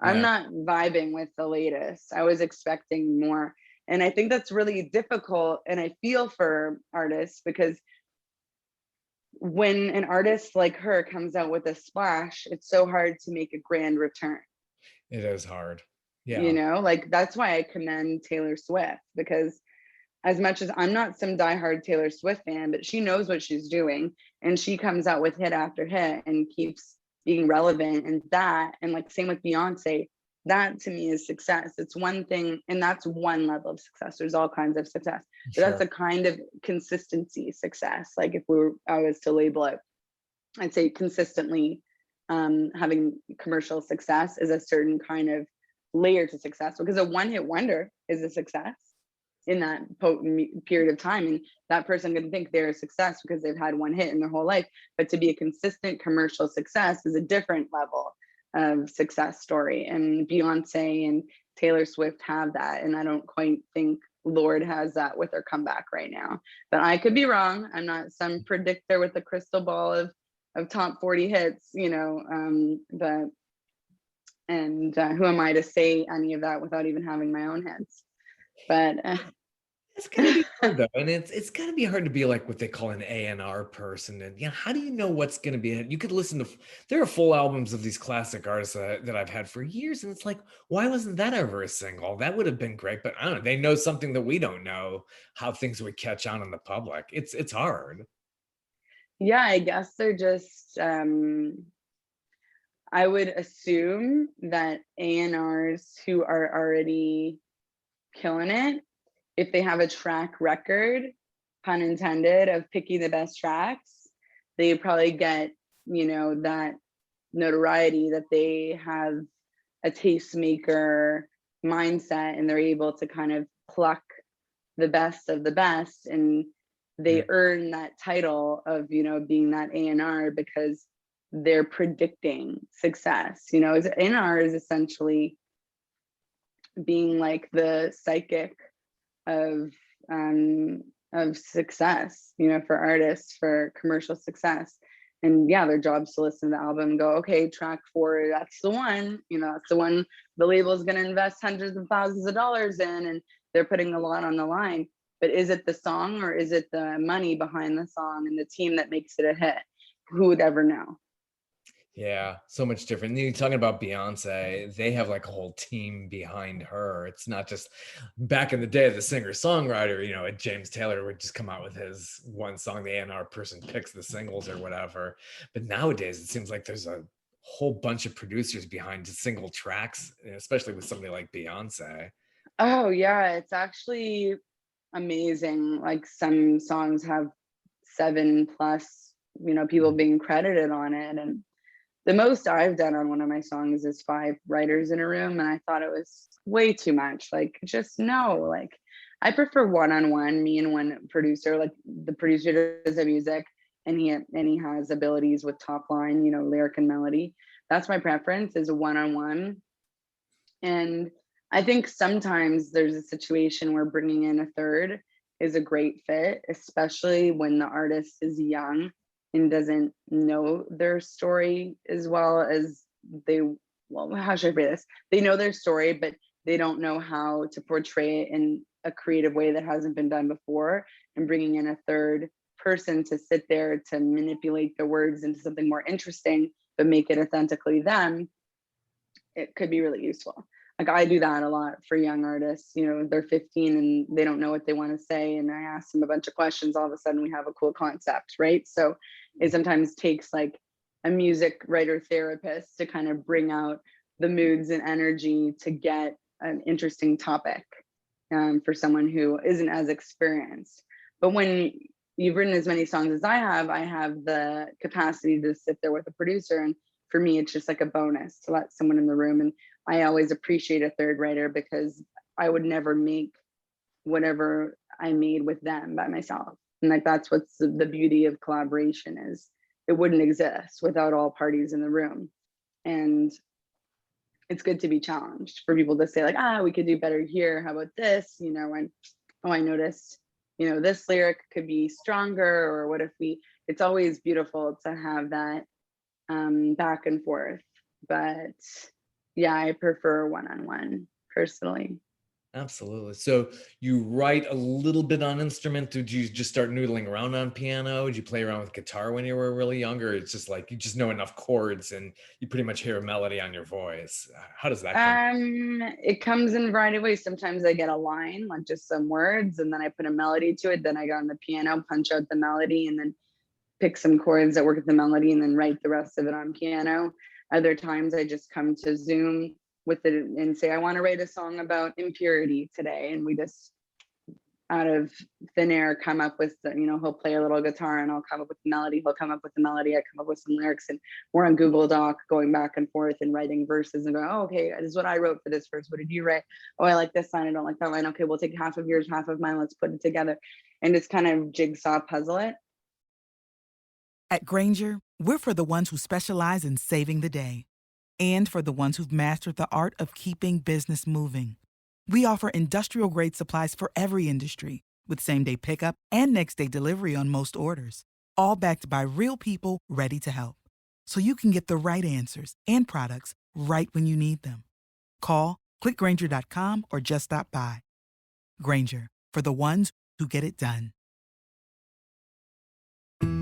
I'm not vibing with the latest. I was expecting more. And I think that's really difficult. And I feel for artists because when an artist like her comes out with a splash, it's so hard to make a grand return. It is hard. Yeah. Like that's why I commend Taylor Swift, because as much as I'm not some diehard Taylor Swift fan, but she knows what she's doing and she comes out with hit after hit and keeps being relevant. And like same with Beyonce, that to me is success. It's one thing, and that's one level of success. There's all kinds of success, but that's a kind of consistency success. Like if I was to label it, I'd say consistently having commercial success is a certain kind of layer to success, because a one-hit wonder is a success in that period of time, and that person can think they're a success because they've had one hit in their whole life. But to be a consistent commercial success is a different level of success story, and Beyonce and Taylor Swift have that, and I don't quite think Lorde has that with her comeback right now. But I could be wrong. I'm not some predictor with a crystal ball of top 40 hits, but who am I to say any of that without even having my own hits? But it's gonna be hard though, and it's gotta be hard to be like what they call an A&R person. And how do you know what's gonna be? You could listen to, there are full albums of these classic artists that I've had for years, and it's like, why wasn't that ever a single? That would have been great, but I don't know. They know something that we don't know, how things would catch on in the public. It's hard. Yeah, I guess they're just. I would assume that A&Rs who are already killing it, if they have a track record, pun intended, of picking the best tracks, they probably get, that notoriety that they have a tastemaker mindset, and they're able to kind of pluck the best of the best, and they earn that title of, being that A&R because they're predicting success. A&R is essentially being like the psychic of success, for artists, for commercial success. And yeah, their job's to listen to the album and go, okay, track 4, that's the one, that's the one the label is going to invest hundreds of thousands of dollars in, and they're putting a lot on the line. But is it the song, or is it the money behind the song and the team that makes it a hit? Who would ever know? Yeah, so much different. You're talking about Beyonce, they have like a whole team behind her. It's not just back in the day, the singer-songwriter, James Taylor would just come out with his one song, the A&R person picks the singles or whatever. But nowadays, it seems like there's a whole bunch of producers behind single tracks, especially with somebody like Beyonce. Oh, yeah, it's actually amazing. Like some songs have 7+ people being credited on it, and the most I've done on one of my songs is 5 writers in a room, and I thought it was way too much. Like, just no. Like, I prefer one-on-one, me and one producer. Like, the producer does the music, and he has abilities with top line, lyric and melody. That's my preference, is a one-on-one. And I think sometimes there's a situation where bringing in a third is a great fit, especially when the artist is young and doesn't know their story as well as how should I phrase this? They know their story, but they don't know how to portray it in a creative way that hasn't been done before. And bringing in a third person to sit there to manipulate the words into something more interesting, but make it authentically them, it could be really useful. Like, I do that a lot for young artists. They're 15 and they don't know what they want to say, and I ask them a bunch of questions. All of a sudden we have a cool concept, right? So it sometimes takes like a music writer therapist to kind of bring out the moods and energy to get an interesting topic for someone who isn't as experienced. But when you've written as many songs as I have the capacity to sit there with a producer, and for me it's just like a bonus to let someone in the room. And I always appreciate a third writer, because I would never make whatever I made with them by myself. And like, that's what's the beauty of collaboration, is it wouldn't exist without all parties in the room. And it's good to be challenged, for people to say like, we could do better here. How about this? And I noticed, this lyric could be stronger, or what if it's always beautiful to have that back and forth. But yeah, I prefer one-on-one personally. Absolutely. So you write a little bit on instrument. Did you just start noodling around on piano? Did you play around with guitar when you were really younger? It's just like you just know enough chords and you pretty much hear a melody on your voice. How does that come? It comes in a variety of ways. Sometimes I get a line, like just some words, and then I put a melody to it. Then I go on the piano, punch out the melody, and then pick some chords that work with the melody, and then write the rest of it on piano. Other times I just come to Zoom with it and say, I want to write a song about impurity today. And we just, out of thin air, come up with, he'll play a little guitar and I'll come up with the melody. He'll come up with the melody. I come up with some lyrics, and we're on Google Doc going back and forth and writing verses and going, okay, this is what I wrote for this verse. What did you write? Oh, I like this line. I don't like that line. Okay, we'll take half of yours, half of mine. Let's put it together. And just kind of jigsaw puzzle it. At Grainger, we're for the ones who specialize in saving the day, and for the ones who've mastered the art of keeping business moving. We offer industrial-grade supplies for every industry, with same-day pickup and next-day delivery on most orders, all backed by real people ready to help. So you can get the right answers and products right when you need them. Call, click Grainger.com, or just stop by. Grainger, for the ones who get it done.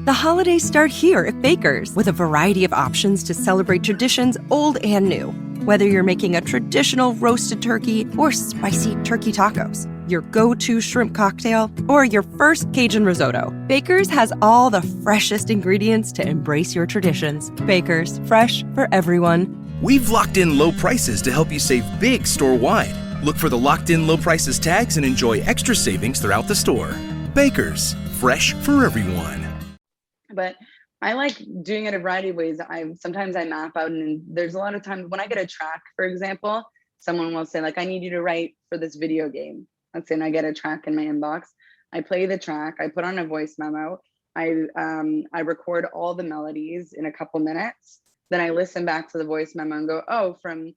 The holidays start here at Baker's, with a variety of options to celebrate traditions old and new. Whether you're making a traditional roasted turkey or spicy turkey tacos, your go-to shrimp cocktail, or your first Cajun risotto, Baker's has all the freshest ingredients to embrace your traditions. Baker's, fresh for everyone. We've locked in low prices to help you save big store-wide. Look for the locked in low prices tags and enjoy extra savings throughout the store. Baker's, fresh for everyone. But I like doing it a variety of ways. Sometimes I map out, and there's a lot of times when I get a track, for example, someone will say like, I need you to write for this video game. Let's say, and I get a track in my inbox. I play the track, I put on a voice memo, I record all the melodies in a couple minutes. Then I listen back to the voice memo and go, oh, from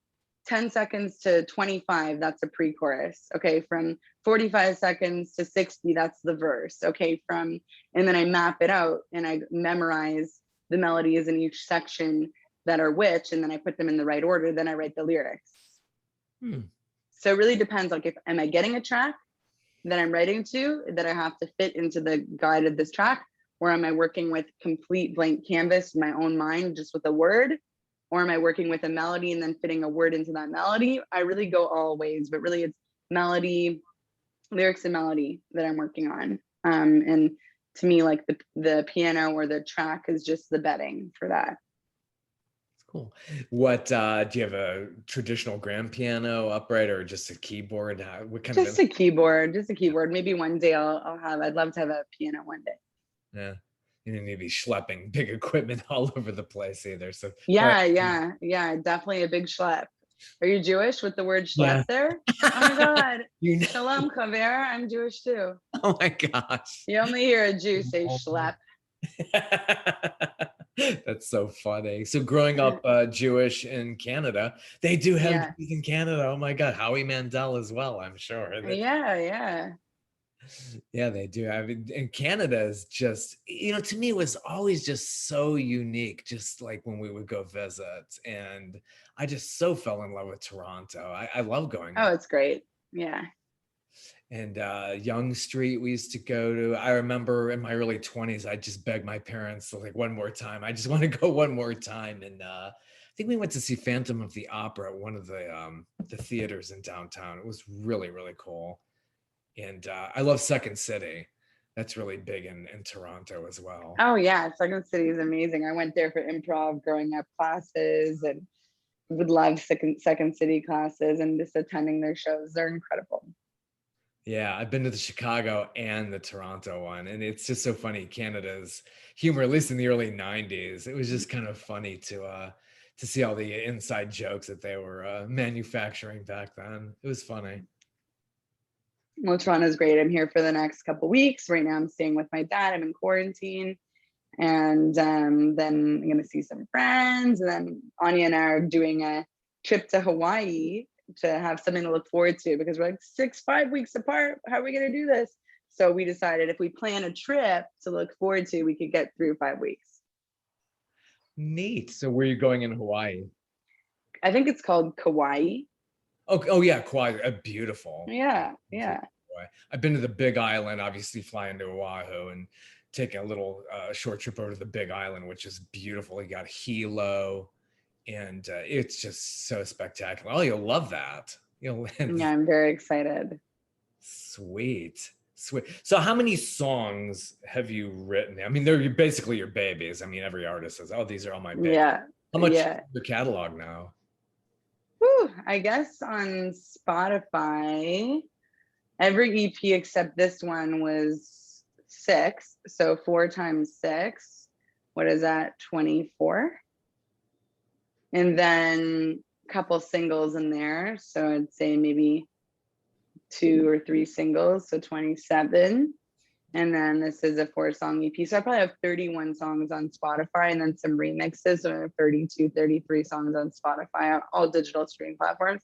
10 seconds to 25, that's a pre-chorus. Okay, from 45 seconds to 60, that's the verse. Okay, and then I map it out and I memorize the melodies in each section that are which, and then I put them in the right order. Then I write the lyrics. So it really depends. Like, am I getting a track that I'm writing to that I have to fit into the guide of this track, or am I working with complete blank canvas in my own mind, just with a word? Or am I working with a melody and then fitting a word into that melody? I really go all ways, but really it's melody, lyrics and melody that I'm working on. And to me, like the piano or the track is just the bedding for that. Cool. What do you have, a traditional grand piano upright or just a keyboard? What kind just a keyboard, Maybe one day I'd love to have a piano one day. Yeah. You need to be schlepping big equipment all over the place either. So yeah, definitely a big schlep. Are you Jewish with the word schlep there? Oh my God. Shalom, Chaver. I'm Jewish too. Oh my gosh. You only hear a Jew say schlep. That's so funny. So growing up Jewish in Canada, they do have Jews in Canada. Oh my God. Howie Mandel as well, I'm sure. Yeah, they do. I mean, and Canada is just, to me, it was always just so unique, just like when we would go visit. And I just so fell in love with Toronto. I love going. Oh, it's great. Yeah. And Yonge Street we used to go to. I remember in my early 20s, I just begged my parents like, one more time. I just want to go one more time. And I think we went to see Phantom of the Opera at one of the theaters in downtown. It was really, really cool. And I love Second City. That's really big in Toronto as well. Oh yeah, Second City is amazing. I went there for improv growing up classes and would love Second City classes and just attending their shows. They're incredible. Yeah, I've been to the Chicago and the Toronto one. And it's just so funny. Canada's humor, at least in the early 90s, it was just kind of funny to see all the inside jokes that they were manufacturing back then. It was funny. Well, Toronto's great. I'm here for the next couple weeks. Right now I'm staying with my dad. I'm in quarantine. And then I'm going to see some friends. And then Anja and I are doing a trip to Hawaii to have something to look forward to, because we're like 5 weeks apart. How are we going to do this? So we decided if we plan a trip to look forward to, we could get through 5 weeks. Neat. So where are you going in Hawaii? I think it's called Kauai. Oh yeah, Kauai. Beautiful. Yeah. I've been to the Big Island, obviously flying to Oahu and taking a little short trip over to the Big Island, which is beautiful. You got Hilo, and it's just so spectacular. Oh, you'll love that. Yeah, I'm very excited. Sweet. So how many songs have you written? I mean, they're basically your babies. I mean, every artist says, oh, these are all my babies. Yeah. How much is your catalog now? Whew, I guess on Spotify, every EP except this one was 6. So 4 times 6, what is that? 24. And then a couple singles in there. So I'd say maybe 2 or 3 singles. So 27. And then this is a 4-song EP. So I probably have 31 songs on Spotify and then some remixes. So I have 32, 33 songs on Spotify on all digital streaming platforms.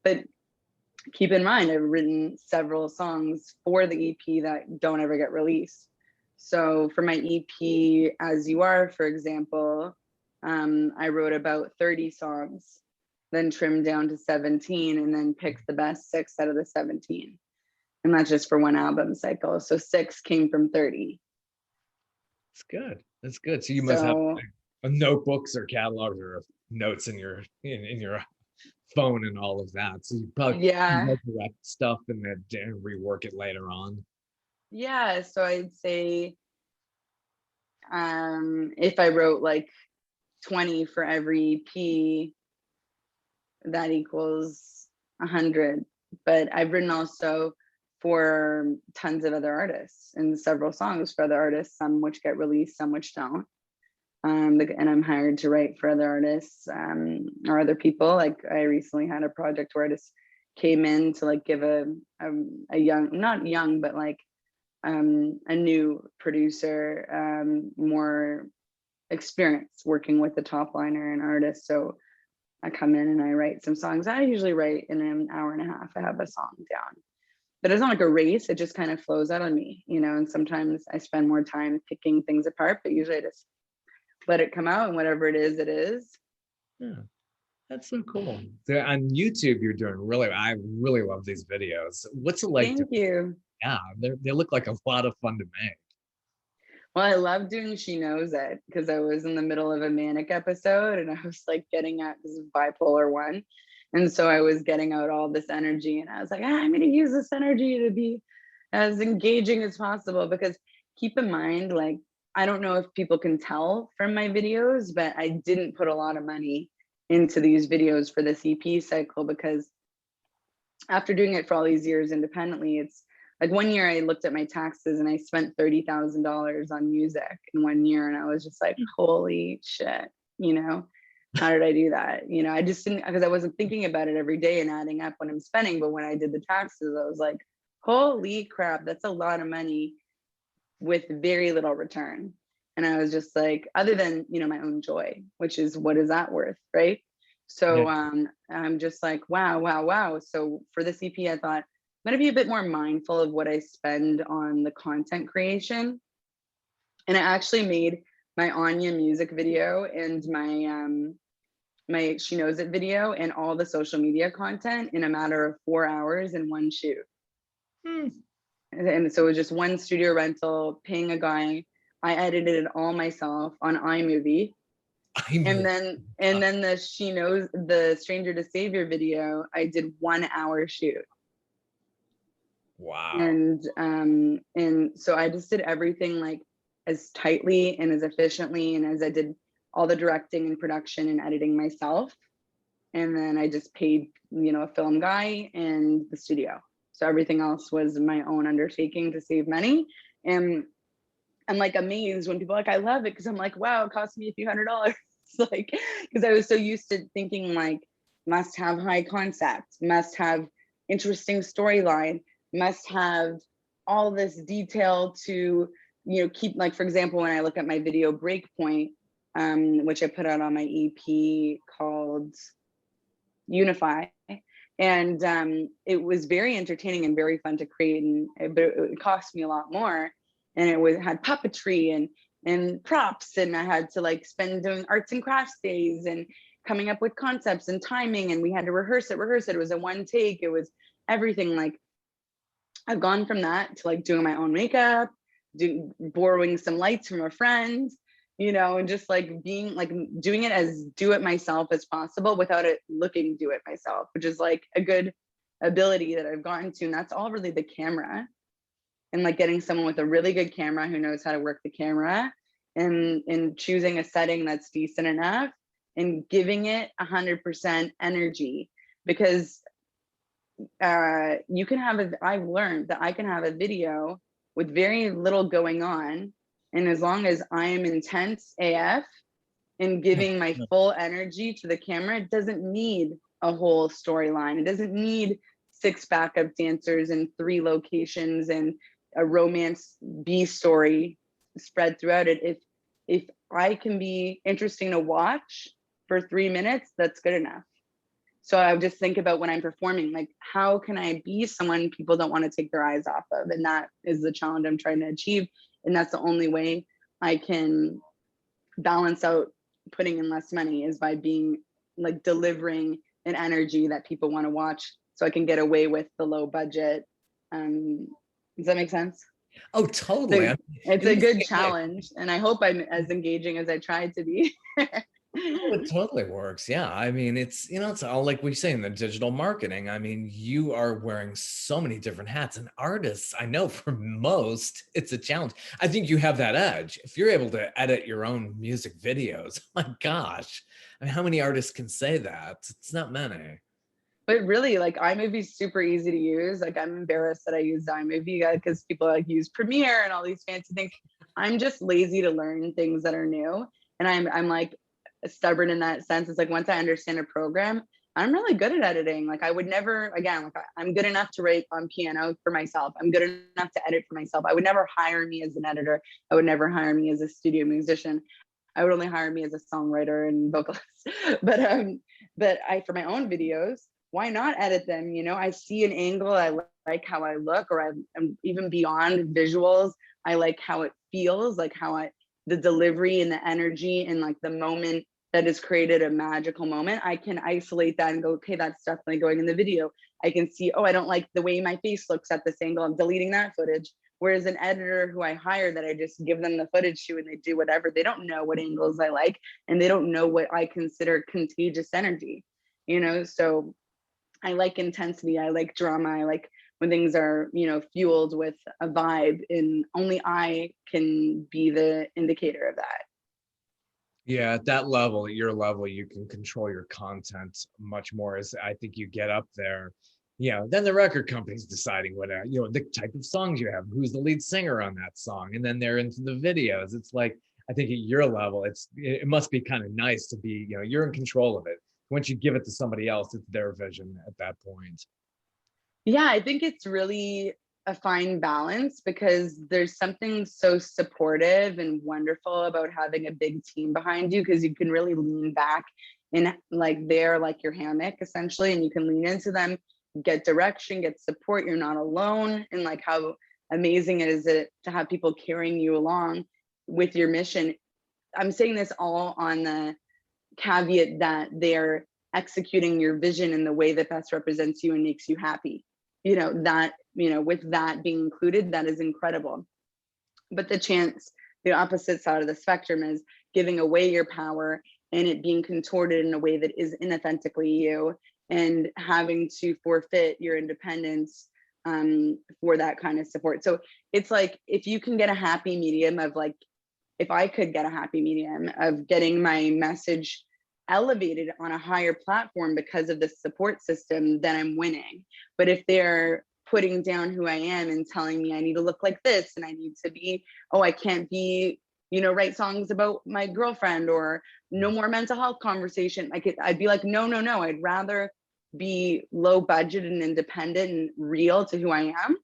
But keep in mind, I've written several songs for the EP that don't ever get released. So for my EP, As You Are, for example, I wrote about 30 songs, then trimmed down to 17, and then picked the best 6 out of the 17. And that's just for one album cycle. So 6 came from 30. That's good. So you must have notebooks or catalogs or notes in your phone and all of that. So you probably direct stuff and then rework it later on. Yeah. So I'd say if I wrote like 20 for every EP, that equals 100. But I've written also for tons of other artists and several songs for other artists, some which get released, some which don't. And I'm hired to write for other artists or other people. Like I recently had a project where I just came in to like give a young, not young, but like a new producer more experience working with the top liner and artist. So I come in and I write some songs. I usually write in an hour and a half. I have a song down, but it's not like a race. It just kind of flows out on me, you know, and sometimes I spend more time picking things apart, but usually I just let it come out, and whatever it is, it is. Yeah, that's so cool. So on YouTube, you're doing I really love these videos. What's it like? Thank you. Yeah, they look like a lot of fun to make. Well, I love doing She Knows It because I was in the middle of a manic episode and I was like getting at this bipolar 1. And so I was getting out all this energy and I was like, I'm going to use this energy to be as engaging as possible, because keep in mind, like, I don't know if people can tell from my videos, but I didn't put a lot of money into these videos for this EP cycle, because after doing it for all these years independently, it's like one year I looked at my taxes and I spent $30,000 on music in 1 year. And I was just like, holy shit, you know, how did I do that? You know, I just didn't, because I wasn't thinking about it every day and adding up what I'm spending. But when I did the taxes, I was like, holy crap, that's a lot of money with very little return. And I was just like, other than, you know, my own joy, which is, what is that worth, right? So I'm just like, wow. So for this EP, I thought I'm going to be a bit more mindful of what I spend on the content creation. And I actually made my Anja music video and my She Knows It video and all the social media content in a matter of 4 hours in one shoot. And so it was just one studio rental, paying a guy. I edited it all myself on iMovie. And then the She Knows, the Stranger to Savior video, I did 1 hour shoot. Wow. And so I just did everything like as tightly and as efficiently, and as I did all the directing and production and editing myself. And then I just paid, you know, a film guy and the studio. So everything else was my own undertaking to save money. And I'm like amazed when people are like, I love it, because I'm like, wow, it cost me a few $100s. Like, because I was so used to thinking like, must have high concept, must have interesting storyline, must have all this detail to, you know, keep, like, for example, when I look at my video Breakpoint, which I put out on my EP called Unify. And it was very entertaining and very fun to create, but it cost me a lot more. And it had puppetry and props, and I had to like spend doing arts and crafts days and coming up with concepts and timing, and we had to rehearse it. It was a one take. It was everything. Like, I've gone from that to like doing my own makeup, borrowing some lights from a friend, you know, and just like being like doing it as do it myself as possible without it looking do it myself, which is like a good ability that I've gotten to. And that's all really the camera, and like getting someone with a really good camera who knows how to work the camera, and choosing a setting that's decent enough and giving it 100% energy. Because you can have I've learned that I can have a video with very little going on, and as long as I am intense AF and giving my full energy to the camera, it doesn't need a whole storyline. It doesn't need 6 backup dancers and 3 locations and a romance B story spread throughout it. If I can be interesting to watch for 3 minutes, that's good enough. So I would just think about when I'm performing, like, how can I be someone people don't want to take their eyes off of? And that is the challenge I'm trying to achieve. And that's the only way I can balance out putting in less money, is by being like delivering an energy that people want to watch, so I can get away with the low budget. Does that make sense? Oh, totally. So it's a good challenge, and I hope I'm as engaging as I tried to be. Oh, it totally works. Yeah. I mean, it's, you know, it's all like we say in the digital marketing. I mean, you are wearing so many different hats, and artists, I know for most, it's a challenge. I think you have that edge. If you're able to edit your own music videos, my gosh, I mean, how many artists can say that? It's not many. But really, like, iMovie is super easy to use. Like, I'm embarrassed that I use iMovie because people like use Premiere and all these fancy things. I'm just lazy to learn things that are new. And I'm like stubborn in that sense. It's like, once I understand a program, I'm really good at editing. Like I would never, again, like I'm good enough to write on piano for myself. I'm good enough to edit for myself. I would never hire me as an editor. I would never hire me as a studio musician. I would only hire me as a songwriter and vocalist. But for my own videos, why not edit them? You know, I see an angle, I like how I look, or I'm even beyond visuals. I like how it feels, like the delivery and the energy and like the moment that has created a magical moment. I can isolate that and go, okay, that's definitely going in the video. I can see, oh, I don't like the way my face looks at this angle. I'm deleting that footage. Whereas an editor who I hire, that I just give them the footage to and they do whatever, they don't know what angles I like, and they don't know what I consider contagious energy, you know? So I like intensity. I like drama. I like when things are, you know, fueled with a vibe, and only I can be the indicator of that. Yeah, at that level, at your level, you can control your content much more. As I think you get up there, you know, then the record company's deciding what, you know, the type of songs you have, who's the lead singer on that song, and then they're into the videos. It's like, I think at your level, it must be kind of nice to be, you know, you're in control of it. Once you give it to somebody else, it's their vision at that point. Yeah, I think it's really a fine balance, because there's something so supportive and wonderful about having a big team behind you, because you can really lean back and like they're like your hammock essentially, and you can lean into them, get direction, get support. You're not alone. And like, how amazing is it to have people carrying you along with your mission. I'm saying this all on the caveat that they're executing your vision in the way that best represents you and makes you happy. You know, that, you know, with that being included, that is incredible. But the opposite side of the spectrum is giving away your power and it being contorted in a way that is inauthentically you, and having to forfeit your independence for that kind of support. So it's like, if you can get a happy medium of like, if I could get a happy medium of getting my message elevated on a higher platform because of the support system, then I'm winning. But if they're putting down who I am and telling me I need to look like this, and I need to be, oh, I can't be, you know, write songs about my girlfriend, or no more mental health conversation, I'd be like, no, I'd rather be low budget and independent and real to who I am.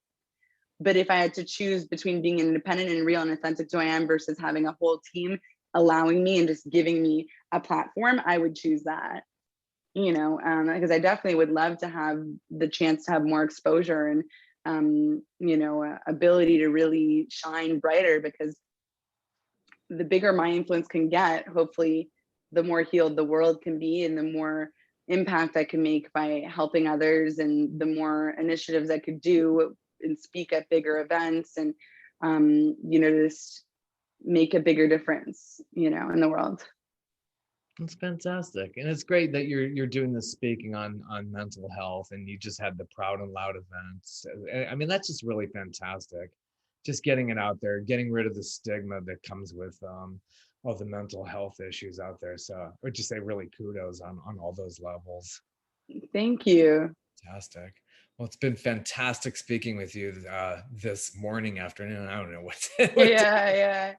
But if I had to choose between being independent and real and authentic to who I am versus having a whole team allowing me and just giving me a platform, I would choose that, you know, because I definitely would love to have the chance to have more exposure and, you know, ability to really shine brighter, because the bigger my influence can get, hopefully the more healed the world can be, and the more impact I can make by helping others, and the more initiatives I could do and speak at bigger events, and you know, just make a bigger difference, you know, in the world. That's fantastic. And it's great that you're doing this speaking on mental health, and you just had the Proud and Loud events. I mean, that's just really fantastic. Just getting it out there, getting rid of the stigma that comes with all the mental health issues out there. So I would just say really kudos on all those levels. Thank you. Fantastic. Well, it's been fantastic speaking with you this morning, afternoon. I don't know what. Yeah.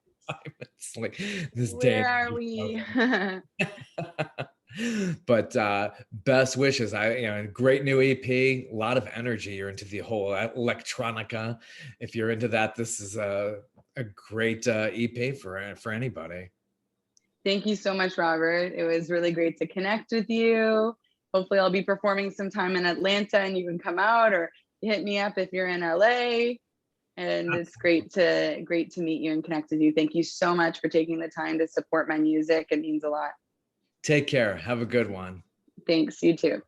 It's like this day. Where are we? But best wishes. Great new EP, a lot of energy. You're into the whole electronica. If you're into that, this is a great EP for anybody. Thank you so much, Robert. It was really great to connect with you. Hopefully I'll be performing sometime in Atlanta and you can come out, or hit me up if you're in LA. And it's great to meet you and connect with you. Thank you so much for taking the time to support my music. It means a lot. Take care. Have a good one. Thanks. You too.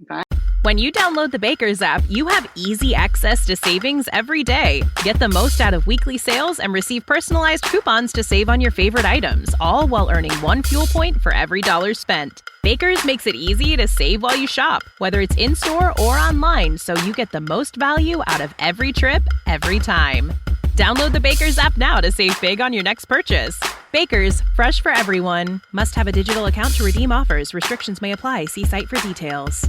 Bye. When you download the Baker's app, you have easy access to savings every day. Get the most out of weekly sales and receive personalized coupons to save on your favorite items, all while earning 1 fuel point for every $1 spent. Baker's makes it easy to save while you shop, whether it's in-store or online, so you get the most value out of every trip, every time. Download the Baker's app now to save big on your next purchase. Baker's, fresh for everyone. Must have a digital account to redeem offers. Restrictions may apply. See site for details.